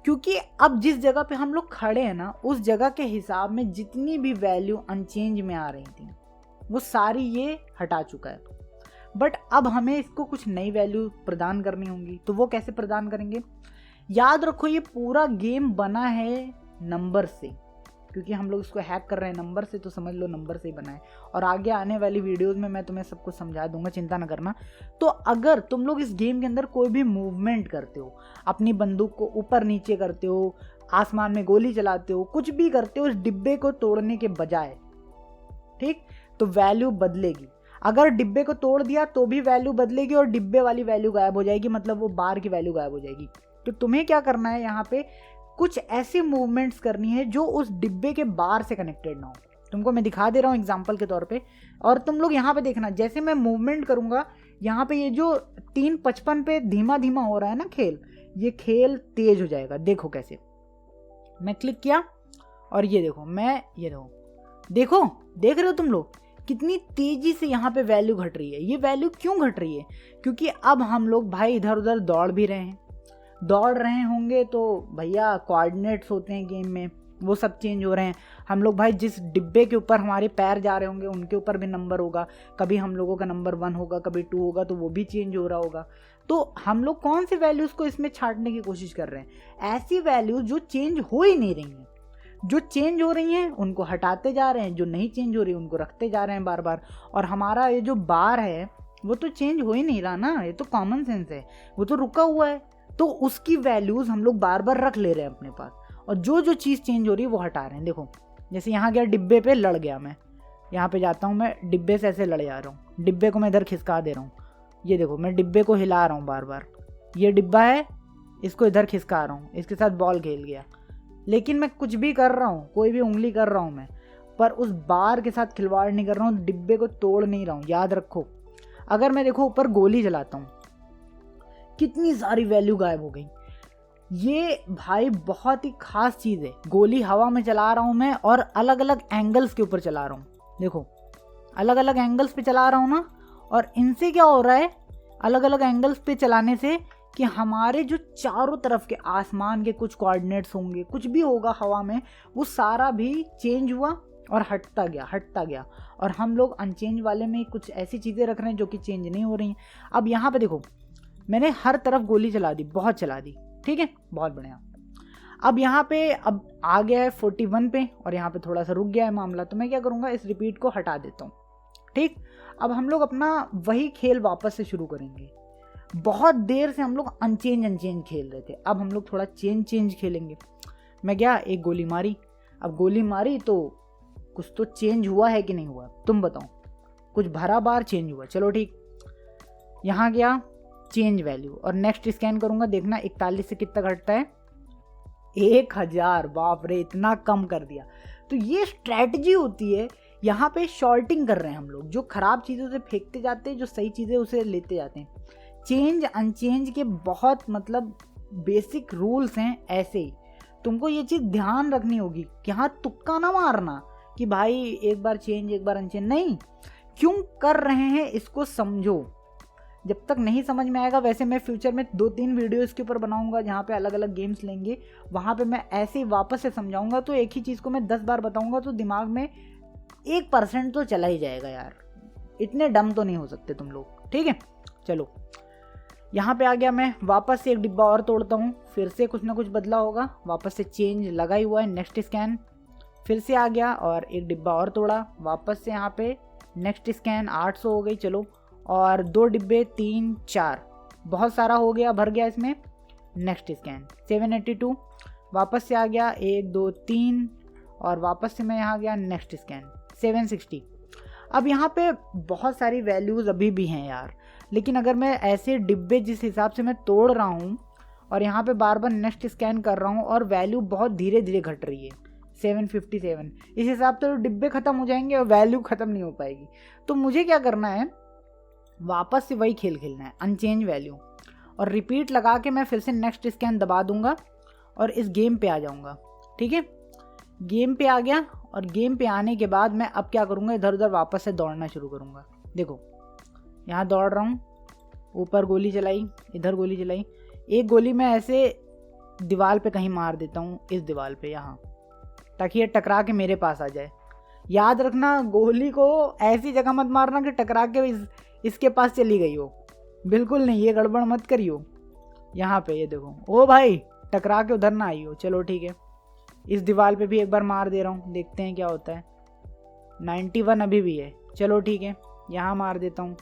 क्योंकि अब जिस जगह पे हम लोग खड़े हैं ना, उस जगह के हिसाब में जितनी भी वैल्यू अनचेंज में आ रही थी वो सारी ये हटा चुका है। बट अब हमें इसको कुछ नई वैल्यू प्रदान करनी होंगी। तो वो कैसे प्रदान करेंगे? याद रखो ये पूरा गेम बना है नंबर से, क्योंकि हम लोग इसको हैक कर रहे हैं नंबर से, तो समझ लो नंबर से ही बना है। और आगे आने वाली वीडियोस में मैं तुम्हें सब कुछ समझा दूंगा, चिंता ना करना। तो अगर तुम लोग इस गेम के अंदर कोई भी मूवमेंट करते हो, अपनी बंदूक को ऊपर नीचे करते हो, आसमान में गोली चलाते हो, कुछ भी करते हो, इस डिब्बे को तोड़ने के बजाय, ठीक, तो वैल्यू बदलेगी। अगर डिब्बे को तोड़ दिया तो भी वैल्यू बदलेगी और डिब्बे वाली वैल्यू गायब हो जाएगी, मतलब वो बार की वैल्यू गायब हो जाएगी। तो तुम्हें क्या करना है, यहाँ पे कुछ ऐसी मूवमेंट्स करनी है जो उस डिब्बे के बार से कनेक्टेड ना हो। तुमको मैं दिखा दे रहा हूँ एग्जांपल के तौर पे, और तुम लोग यहाँ पे देखना, जैसे मैं मूवमेंट करूँगा यहाँ पे ये जो 3:55 पे धीमा धीमा हो रहा है ना खेल, ये खेल तेज हो जाएगा। देखो कैसे, मैं क्लिक किया और ये देखो, मैं ये देखो देख रहे हो तुम लोग कितनी तेजी से यहाँ पे वैल्यू घट रही है। ये वैल्यू क्यों घट रही है? क्योंकि अब हम लोग भाई इधर उधर दौड़ भी रहे हैं। दौड़ रहे होंगे तो भैया कोऑर्डिनेट्स होते हैं गेम में, वो सब चेंज हो रहे हैं। हम लोग भाई जिस डिब्बे के ऊपर हमारे पैर जा रहे होंगे उनके ऊपर भी नंबर होगा, कभी हम लोगों का नंबर 1 होगा, कभी 2 होगा, तो वो भी चेंज हो रहा होगा। तो हम लोग कौन सी वैल्यूज़ को इसमें छांटने की कोशिश कर रहे हैं? ऐसी वैल्यूज जो चेंज हो ही नहीं रही हैं। जो चेंज हो रही हैं उनको हटाते जा रहे हैं, जो नहीं चेंज हो रही उनको रखते जा रहे हैं बार बार। और हमारा ये जो बार है वो तो चेंज हो ही नहीं रहा ना, ये तो कॉमन सेंस है, वो तो रुका हुआ है। तो उसकी वैल्यूज़ हम लोग बार बार रख ले रहे हैं अपने पास, और जो जो चीज़ चेंज हो रही है वो हटा रहे हैं। देखो जैसे यहाँ गया डिब्बे पे लड़ गया, मैं यहाँ पे जाता हूँ, मैं डिब्बे से ऐसे लड़ जा रहा हूँ, डिब्बे को मैं इधर खिसका दे रहा हूँ। ये देखो मैं डिब्बे को हिला रहा हूँ बार बार, ये डिब्बा है, इसको इधर खिसका रहा हूँ, इसके साथ बॉल खेल गया। लेकिन मैं कुछ भी कर रहा हूँ, कोई भी उंगली कर रहा हूँ मैं, पर उस बार के साथ खिलवाड़ नहीं कर रहा हूँ, डिब्बे को तोड़ नहीं रहा हूँ। याद रखो, अगर मैं देखो ऊपर गोली चलाता हूँ, कितनी सारी वैल्यू गायब हो गई। ये भाई बहुत ही खास चीज़ है। गोली हवा में चला रहा हूँ मैं, और अलग अलग एंगल्स के ऊपर चला रहा हूँ। देखो अलग अलग एंगल्स पे चला रहा हूँ ना, और इनसे क्या हो रहा है, अलग अलग एंगल्स पे चलाने से कि हमारे जो चारों तरफ के आसमान के कुछ कोऑर्डिनेट्स होंगे, कुछ भी होगा हवा में, वो सारा भी चेंज हुआ और हटता गया। और हम लोग अनचेंज वाले में कुछ ऐसी चीज़ें रख रहे हैं जो कि चेंज नहीं हो रही हैं। अब यहाँ पे देखो मैंने हर तरफ गोली चला दी, बहुत चला दी, ठीक है, बहुत बढ़िया। अब यहाँ पे अब आ गया है 41 पे, और यहाँ पे थोड़ा सा रुक गया है मामला। तो मैं क्या करूँगा, इस रिपीट को हटा देता हूँ, ठीक। अब हम लोग अपना वही खेल वापस से शुरू करेंगे। बहुत देर से हम लोग अनचेंज खेल रहे थे, अब हम लोग थोड़ा चेंज खेलेंगे। मैं गया, एक गोली मारी, अब गोली मारी तो कुछ तो चेंज हुआ है कि नहीं हुआ, तुम बताओ। कुछ भरा बार चेंज हुआ, चलो ठीक। यहाँ गया, चेंज वैल्यू, और नेक्स्ट स्कैन करूंगा, देखना 41 से कितना घटता है, 1000। बाप रे, इतना कम कर दिया। तो ये स्ट्रैटेजी होती है। यहाँ पे शॉर्टिंग कर रहे हैं हम लोग, जो खराब चीज़ों से फेंकते जाते हैं, जो सही चीज़ें उसे लेते जाते हैं। चेंज अनचेंज के बहुत मतलब बेसिक रूल्स हैं ऐसे ही। तुमको ये चीज़ ध्यान रखनी होगी कि हाँ तुक्का ना मारना कि भाई एक बार चेंज एक बार अनचेंज, नहीं, क्यों कर रहे हैं इसको समझो। जब तक नहीं समझ में आएगा, वैसे मैं फ्यूचर में 2-3 वीडियो इसके ऊपर बनाऊंगा जहाँ पे अलग अलग गेम्स लेंगे, वहाँ पे मैं ऐसे ही वापस से समझाऊंगा। तो एक ही चीज़ को मैं 10 बार बताऊंगा तो दिमाग में 1% तो चला ही जाएगा यार। इतने डम तो नहीं हो सकते तुम लोग, ठीक है। चलो यहाँ पे आ गया मैं, वापस से एक डिब्बा और तोड़ता हूँ, फिर से कुछ ना कुछ बदला होगा, वापस से चेंज लगा ही हुआ है, नेक्स्ट स्कैन, फिर से आ गया और एक डिब्बा और तोड़ा, वापस से यहाँ पे नेक्स्ट स्कैन, 800 हो गई, चलो, और 2 डिब्बे, 3 4, बहुत सारा हो गया, भर गया इसमें, नेक्स्ट स्कैन, 782, वापस से आ गया, 1 2 3, और वापस से मैं यहाँ गया, नेक्स्ट स्कैन, 760। अब यहाँ पे बहुत सारी वैल्यूज़ अभी भी हैं यार, लेकिन अगर मैं ऐसे डिब्बे जिस हिसाब से मैं तोड़ रहा हूँ और यहाँ पे बार बार नेक्स्ट स्कैन कर रहा हूँ और वैल्यू बहुत धीरे धीरे घट रही है, 757, इस हिसाब से तो डिब्बे ख़त्म हो जाएंगे और वैल्यू ख़त्म नहीं हो पाएगी। तो मुझे क्या करना है, वापस से वही खेल खेलना है, अनचेंज वैल्यू, और रिपीट लगा के मैं फिर से नेक्स्ट स्कैन दबा दूंगा और इस गेम पे आ जाऊंगा। ठीक है, गेम पे आ गया, और गेम पे आने के बाद मैं अब क्या करूँगा, इधर उधर वापस से दौड़ना शुरू करूँगा। देखो यहाँ दौड़ रहा हूँ, ऊपर गोली चलाई, इधर गोली चलाई, एक गोली मैं ऐसे दीवार पे कहीं मार देता हूँ, इस दीवार पे यहाँ, ताकि ये टकरा के मेरे पास आ जाए। याद रखना, गोली को ऐसी जगह मत मारना कि टकरा के इसके पास चली गई हो, बिल्कुल नहीं, ये गड़बड़ मत करियो। यहाँ पे ये देखो, ओ भाई टकरा के उधर ना आई हो। चलो ठीक है, इस दीवार पे भी एक बार मार दे रहा हूँ, देखते हैं क्या होता है। 91 अभी भी है, चलो ठीक है, यहाँ मार देता हूँ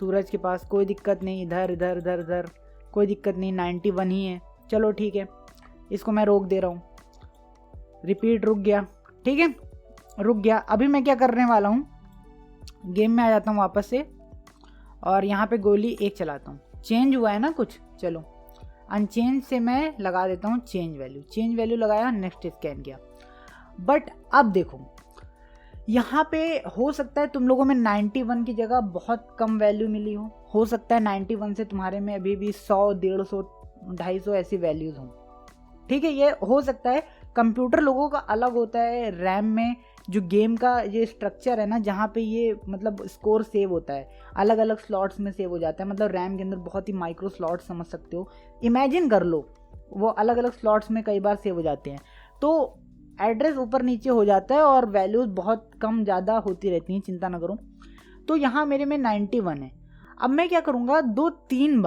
सूरज के पास, कोई दिक्कत नहीं, इधर इधर इधर इधर कोई दिक्कत नहीं, 91 ही है, चलो ठीक है, इसको मैं रोक दे रहा हूँ, रिपीट, रुक गया, ठीक है, रुक गया। अभी मैं क्या करने वाला हूँ, गेम में आ जाता हूँ वापस से, और यहाँ पे गोली एक चलाता हूँ, चेंज हुआ है ना कुछ, चलो अनचेंज से मैं लगा देता हूँ चेंज वैल्यू, चेंज वैल्यू लगाया, नेक्स्ट स्कैन किया। बट अब देखो यहाँ पे हो सकता है तुम लोगों में 91 की जगह बहुत कम वैल्यू मिली हो सकता है 91 से तुम्हारे में अभी भी 100 150 250 ऐसी वैल्यूज हों। ठीक है, ये हो सकता है। कंप्यूटर लोगों का अलग होता है, रैम में जो गेम का ये स्ट्रक्चर है ना, जहाँ पे ये मतलब स्कोर सेव होता है, अलग अलग स्लॉट्स में सेव हो जाता है, मतलब रैम के अंदर बहुत ही माइक्रो स्लॉट्स समझ सकते हो, इमेजिन कर लो, वो अलग अलग स्लॉट्स में कई बार सेव हो जाते हैं, तो एड्रेस ऊपर नीचे हो जाता है और वैल्यूज़ बहुत कम ज़्यादा होती रहती हैं, चिंता ना करो। तो यहाँ मेरे में 91 है। अब मैं क्या करूँगा, 2-3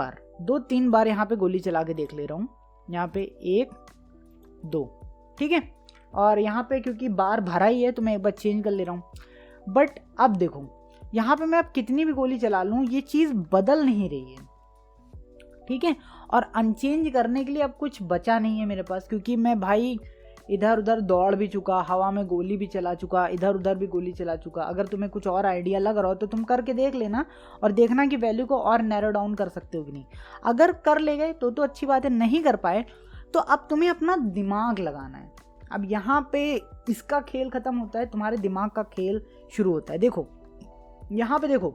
बार यहाँ पे गोली चला के देख ले रहा हूँ, यहाँ पे 1 2, ठीक है, और यहाँ पे क्योंकि बार भरा ही है तो मैं एक बार चेंज कर ले रहा हूँ। बट अब देखो यहाँ पे मैं अब कितनी भी गोली चला लूँ ये चीज़ बदल नहीं रही है, ठीक है, और अनचेंज करने के लिए अब कुछ बचा नहीं है मेरे पास, क्योंकि मैं भाई इधर उधर दौड़ भी चुका, हवा में गोली भी चला चुका, इधर उधर भी गोली चला चुका। अगर तुम्हें कुछ और आइडिया लग रहा हो तो तुम करके देख लेना और देखना कि वैल्यू को और नैरो डाउन कर सकते हो कि नहीं। अगर कर ले गए तो अच्छी बात है, नहीं कर पाए तो अब तुम्हें अपना दिमाग लगाना है। अब यहाँ पे इसका खेल ख़त्म होता है, तुम्हारे दिमाग का खेल शुरू होता है। देखो यहाँ पे देखो,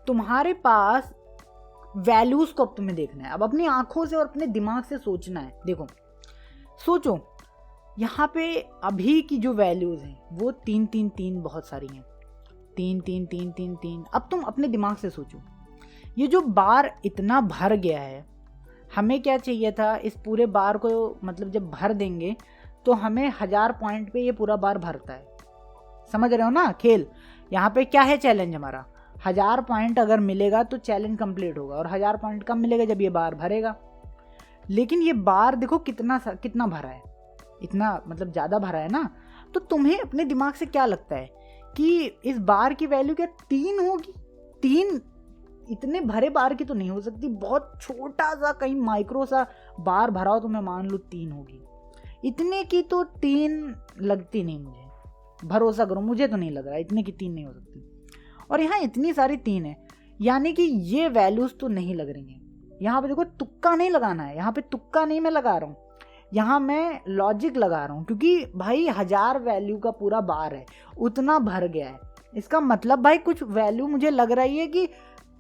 तुम्हारे पास वैल्यूज़ को अब तुम्हें देखना है, अब अपनी आंखों से और अपने दिमाग से सोचना है। देखो सोचो, यहाँ पे अभी की जो वैल्यूज़ हैं वो 3-3-3 बहुत सारी हैं, 3-3-3-3-3। अब तुम अपने दिमाग से सोचो, ये जो बार इतना भर गया है, हमें क्या चाहिए था, इस पूरे बार को मतलब जब भर देंगे तो हमें 1000 पॉइंट पे ये पूरा बार भरता है। समझ रहे हो ना खेल? यहाँ पे क्या है चैलेंज हमारा, 1000 पॉइंट अगर मिलेगा तो चैलेंज कंप्लीट होगा, और 1000 पॉइंट कब मिलेगा, जब ये बार भरेगा। लेकिन ये बार देखो कितना भरा है, इतना मतलब ज़्यादा भरा है ना। तो तुम्हें अपने दिमाग से क्या लगता है कि इस बार की वैल्यू क्या 3 होगी? 3 इतने भरे बार की तो नहीं हो सकती, बहुत छोटा सा कहीं माइक्रो सा बार भरा हो तो मैं मान लूँ 3 होगी। इतने की तो 3 लगती नहीं मुझे, भरोसा करो, मुझे तो नहीं लग रहा इतने की 3 नहीं हो सकती। और यहाँ इतनी सारी 3 है, यानी कि ये वैल्यूज़ तो नहीं लग रही हैं। यहाँ पे देखो तुक्का नहीं लगाना है, यहाँ पे तुक्का नहीं मैं लगा रहा हूँ, यहाँ मैं लॉजिक लगा रहा हूँ, क्योंकि भाई 1000 वैल्यू का पूरा बार है, उतना भर गया है। इसका मतलब भाई कुछ वैल्यू मुझे लग रही है कि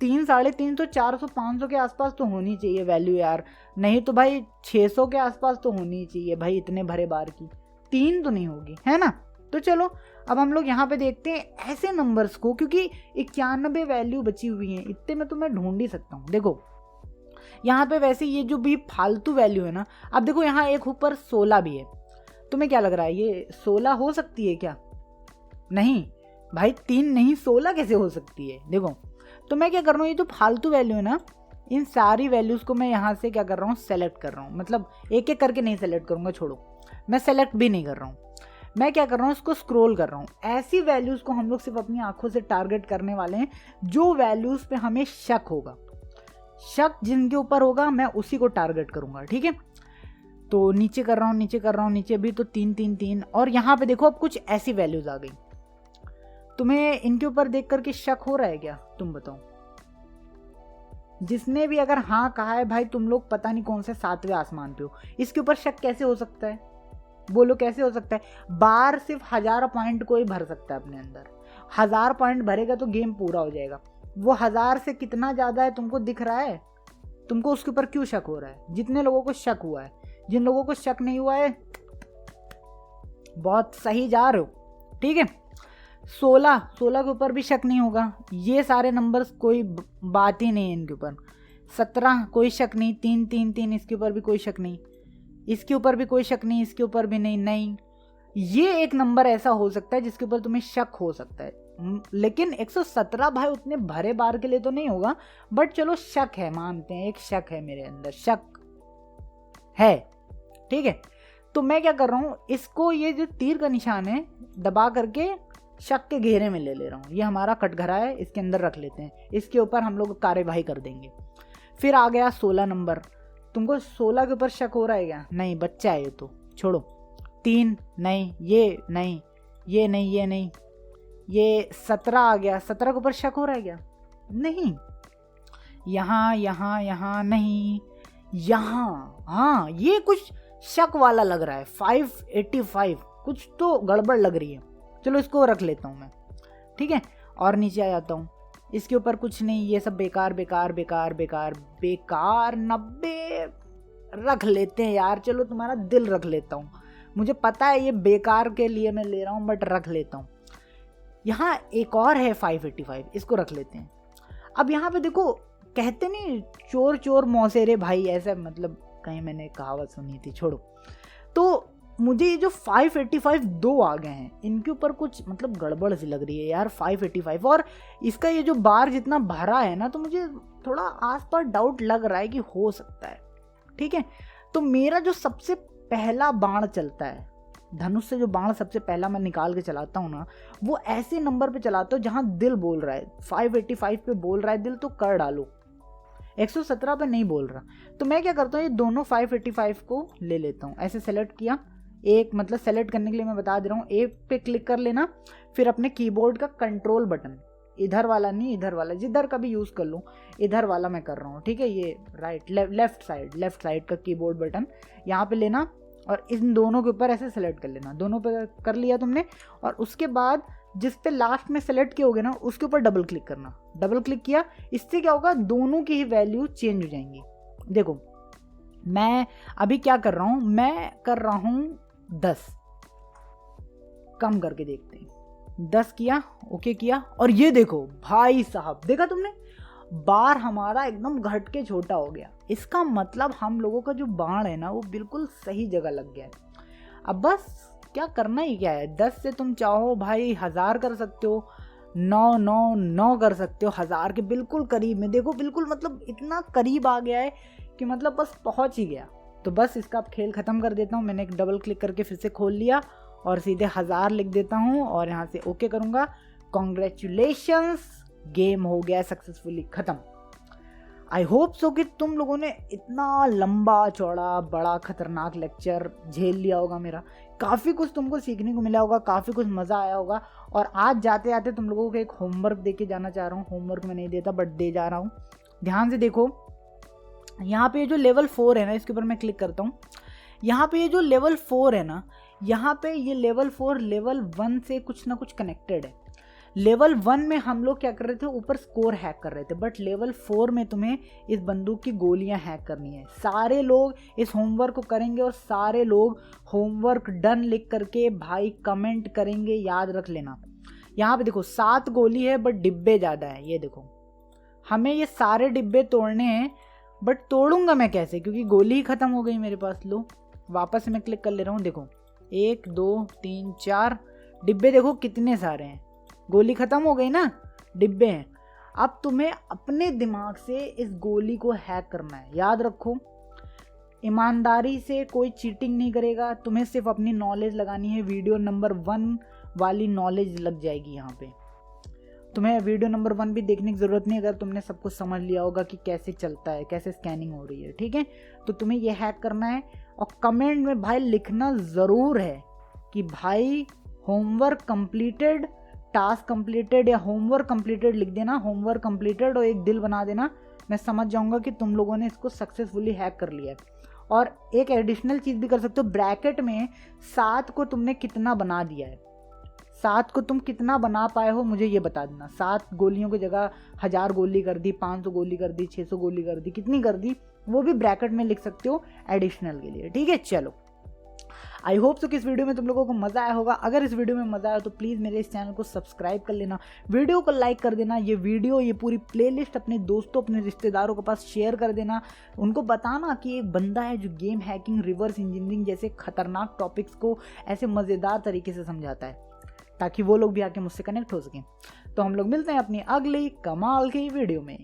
3, 350, 400, 500 के आसपास तो होनी चाहिए वैल्यू यार, नहीं तो भाई 600 के आसपास तो होनी चाहिए भाई, इतने भरे बार की 3 तो नहीं होगी, है ना। तो चलो अब हम लोग यहाँ पे देखते हैं ऐसे नंबर्स को, क्योंकि 91 वैल्यू बची हुई हैं, इतने में तो मैं ढूंढ ही सकता हूँ। देखो यहाँ पे वैसे ये जो भी फालतू वैल्यू है ना, अब देखो यहाँ एक ऊपर 16 भी है, तुम्हें क्या लग रहा है ये 16 हो सकती है क्या? नहीं भाई, 3 नहीं 16 कैसे हो सकती है? देखो तो मैं क्या कर रहा हूँ, ये जो फालतू वैल्यू है ना इन सारी वैल्यूज़ को मैं यहाँ से क्या कर रहा हूँ, सेलेक्ट कर रहा हूँ। मतलब एक एक करके नहीं सेलेक्ट करूँगा, छोड़ो, मैं सेलेक्ट भी नहीं कर रहा हूँ, मैं क्या कर रहा हूँ, इसको स्क्रॉल कर रहा हूँ। ऐसी वैल्यूज़ को हम लोग सिर्फ अपनी आंखों से टारगेट करने वाले हैं जो वैल्यूज़ पे हमें शक होगा। शक जिनके ऊपर होगा मैं उसी को टारगेट करूँगा, ठीक है। तो नीचे कर रहा हूँ, नीचे कर रहा हूँ, नीचे भी तो 3 3 3, और यहाँ पे देखो अब कुछ ऐसी वैल्यूज़ आ गई। तुम्हें इनके ऊपर देख करके शक हो रहा है क्या, तुम बताओ। जिसने भी अगर हाँ कहा है, भाई तुम लोग पता नहीं कौन से 7वें आसमान पे हो, इसके ऊपर शक कैसे हो सकता है, बोलो कैसे हो सकता है। बार सिर्फ 1000 पॉइंट को ही भर सकता है अपने अंदर, 1000 पॉइंट भरेगा तो गेम पूरा हो जाएगा। वो 1000 से कितना ज़्यादा है तुमको दिख रहा है, तुमको उसके ऊपर क्यों शक हो रहा है। जितने लोगों को शक हुआ है, जिन लोगों को शक नहीं हुआ है, बहुत सही जा रहे हो, ठीक है। 16 के ऊपर भी शक नहीं होगा, ये सारे नंबर्स कोई बात ही नहीं है इनके ऊपर। 17 कोई शक नहीं, 3 3 3, इसके ऊपर भी कोई शक नहीं, इसके ऊपर भी कोई शक नहीं, इसके ऊपर भी नहीं। ये एक नंबर ऐसा हो सकता है जिसके ऊपर तुम्हें शक हो सकता है, लेकिन 117 भाई उतने भरे बार के लिए तो नहीं होगा, बट चलो शक है, मानते हैं, एक शक है मेरे अंदर, शक है, ठीक है। तो मैं क्या कर रहा हूँ, इसको ये जो तीर का निशान है दबा करके शक के घेरे में ले रहा हूँ। ये हमारा कटघरा है, इसके अंदर रख लेते हैं, इसके ऊपर हम लोग कार्यवाही कर देंगे। फिर आ गया 16 नंबर, तुमको 16 के ऊपर शक हो रहा है क्या, नहीं, बच्चा है ये तो, छोड़ो। 3 नहीं, ये नहीं, ये नहीं, ये नहीं, ये 17 आ गया, 17 के ऊपर शक हो रहा है क्या, नहीं। यहाँ यहाँ यहाँ नहीं, यहाँ हाँ, ये कुछ शक वाला लग रहा है, 585, कुछ तो गड़बड़ लग रही है, चलो इसको रख लेता हूँ मैं, ठीक है। और नीचे आ जाता हूँ, इसके ऊपर कुछ नहीं, ये सब बेकार बेकार बेकार बेकार बेकार। 90 रख लेते हैं यार, चलो तुम्हारा दिल रख लेता हूँ, मुझे पता है ये बेकार के लिए मैं ले रहा हूँ, बट रख लेता हूँ। यहाँ एक और है 585, इसको रख लेते हैं। अब यहाँ पे देखो, कहते नहीं चोर चोर मौसेरे भाई, ऐसा मतलब कहीं मैंने कहावत सुनी थी, छोड़ो। तो मुझे ये जो 585 दो आ गए हैं, इनके ऊपर कुछ मतलब गड़बड़ सी लग रही है यार। 585 और इसका ये जो बार जितना भरा है ना, तो मुझे थोड़ा आसपास डाउट लग रहा है कि हो सकता है, ठीक है। तो मेरा जो सबसे पहला बाण चलता है, धनुष से जो बाण सबसे पहला मैं निकाल के चलाता हूँ ना, वो ऐसे नंबर पे चलाता हूँ जहाँ दिल बोल रहा है। 585 पे बोल रहा है दिल, तो कर डालो, 117 पे नहीं बोल रहा। तो मैं क्या करता हूँ, ये दोनों 585 को ले लेता हूँ, ऐसे सेलेक्ट किया। एक मतलब सेलेक्ट करने के लिए मैं बता दे रहा हूँ, एक पे क्लिक कर लेना, फिर अपने कीबोर्ड का कंट्रोल बटन, इधर वाला नहीं, इधर वाला, जिधर का भी यूज़ कर लूँ, इधर वाला मैं कर रहा हूँ, ठीक है। ये राइट लेफ्ट साइड का कीबोर्ड बटन यहाँ पे लेना, और इन दोनों के ऊपर ऐसे सेलेक्ट कर लेना। दोनों पे कर लिया तुमने, और उसके बाद जिस पे लास्ट में सेलेक्ट किए होगे ना, उसके ऊपर डबल क्लिक करना। डबल क्लिक किया, इससे क्या होगा, दोनों की ही वैल्यू चेंज हो जाएंगी। देखो मैं अभी क्या कर रहा हूँ, मैं कर रहा हूँ 10, कम करके देखते हैं, 10 किया, ओके किया, और ये देखो भाई साहब, देखा तुमने, बार हमारा एकदम घट के छोटा हो गया। इसका मतलब हम लोगों का जो बाण है ना, वो बिल्कुल सही जगह लग गया है। अब बस क्या करना ही क्या है, 10 से तुम चाहो भाई 1000 कर सकते हो, 999 कर सकते हो, 1000 के बिल्कुल करीब में। देखो बिल्कुल मतलब इतना करीब आ गया है कि मतलब बस पहुंच ही गया। तो बस इसका खेल ख़त्म कर देता हूँ। मैंने एक डबल क्लिक करके फिर से खोल लिया और सीधे 1000 लिख देता हूँ और यहाँ से ओके करूँगा। कॉन्ग्रेचुलेशंस, गेम हो गया सक्सेसफुली ख़त्म। आई होप सो कि तुम लोगों ने इतना लंबा चौड़ा बड़ा खतरनाक लेक्चर झेल लिया होगा मेरा। काफ़ी कुछ तुमको सीखने को मिला होगा, काफ़ी कुछ मज़ा आया होगा। और आज जाते जाते तुम लोगों को एक होमवर्क दे के जाना चाह रहा हूँ। होमवर्क मैं नहीं देता बट दे जा रहा हूँ। ध्यान से देखो, यहाँ पे जो लेवल 4 है ना, इसके ऊपर मैं क्लिक करता हूँ। यहाँ पे ये जो लेवल 4 है ना, यहाँ पे ये लेवल 4 लेवल 1 से कुछ ना कुछ कनेक्टेड है। लेवल 1 में हम लोग क्या कर रहे थे, ऊपर स्कोर हैक कर रहे थे, बट लेवल 4 में तुम्हें इस बंदूक की गोलियां हैक करनी है। सारे लोग इस होमवर्क को करेंगे और सारे लोग होमवर्क डन लिख करके भाई कमेंट करेंगे, याद रख लेना। यहाँ पे देखो 7 गोली है बट डिब्बे ज़्यादा है। ये देखो, हमें ये सारे डिब्बे तोड़ने हैं, बट तोड़ूंगा मैं कैसे, क्योंकि गोली ही ख़त्म हो गई मेरे पास। लो वापस से मैं क्लिक कर ले रहा हूँ। देखो 1 2 3 4 डिब्बे, देखो कितने सारे हैं। गोली ख़त्म हो गई ना, डिब्बे हैं। अब तुम्हें अपने दिमाग से इस गोली को हैक करना है। याद रखो, ईमानदारी से कोई चीटिंग नहीं करेगा, तुम्हें सिर्फ अपनी नॉलेज लगानी है। वीडियो नंबर 1 वाली नॉलेज लग जाएगी यहाँ पे। तुम्हें वीडियो नंबर 1 भी देखने की ज़रूरत नहीं अगर तुमने सब कुछ समझ लिया होगा कि कैसे चलता है, कैसे स्कैनिंग हो रही है। ठीक है, तो तुम्हें ये हैक करना है और कमेंट में भाई लिखना ज़रूर है कि भाई होमवर्क कंप्लीटेड, टास्क कंप्लीटेड या होमवर्क कंप्लीटेड लिख देना, होमवर्क कंप्लीटेड और एक दिल बना देना। मैं समझ जाऊंगा कि तुम लोगों ने इसको सक्सेसफुली हैक कर लिया है। और एक एडिशनल चीज़ भी कर सकते हो, ब्रैकेट में 7 को तुमने कितना बना दिया है, 7 को तुम कितना बना पाए हो मुझे ये बता देना। 7 गोलियों की जगह 1000 गोली कर दी, 500 गोली कर दी, 600 गोली कर दी, कितनी कर दी वो भी ब्रैकेट में लिख सकते हो एडिशनल के लिए। ठीक है, चलो आई होप सो कि इस वीडियो में तुम लोगों को मज़ा आया होगा। अगर इस वीडियो में मज़ा आया तो प्लीज़ मेरे इस चैनल को सब्सक्राइब कर लेना, वीडियो को लाइक कर देना, ये वीडियो ये पूरी प्लेलिस्ट अपने दोस्तों अपने रिश्तेदारों के पास शेयर कर देना। उनको बताना कि एक बंदा है जो गेम हैकिंग, रिवर्स इंजीनियरिंग जैसे खतरनाक टॉपिक्स को ऐसे मज़ेदार तरीके से समझाता है, ताकि वो लोग भी आके मुझसे कनेक्ट हो सकें। तो हम लोग मिलते हैं अपनी अगली कमाल की वीडियो में।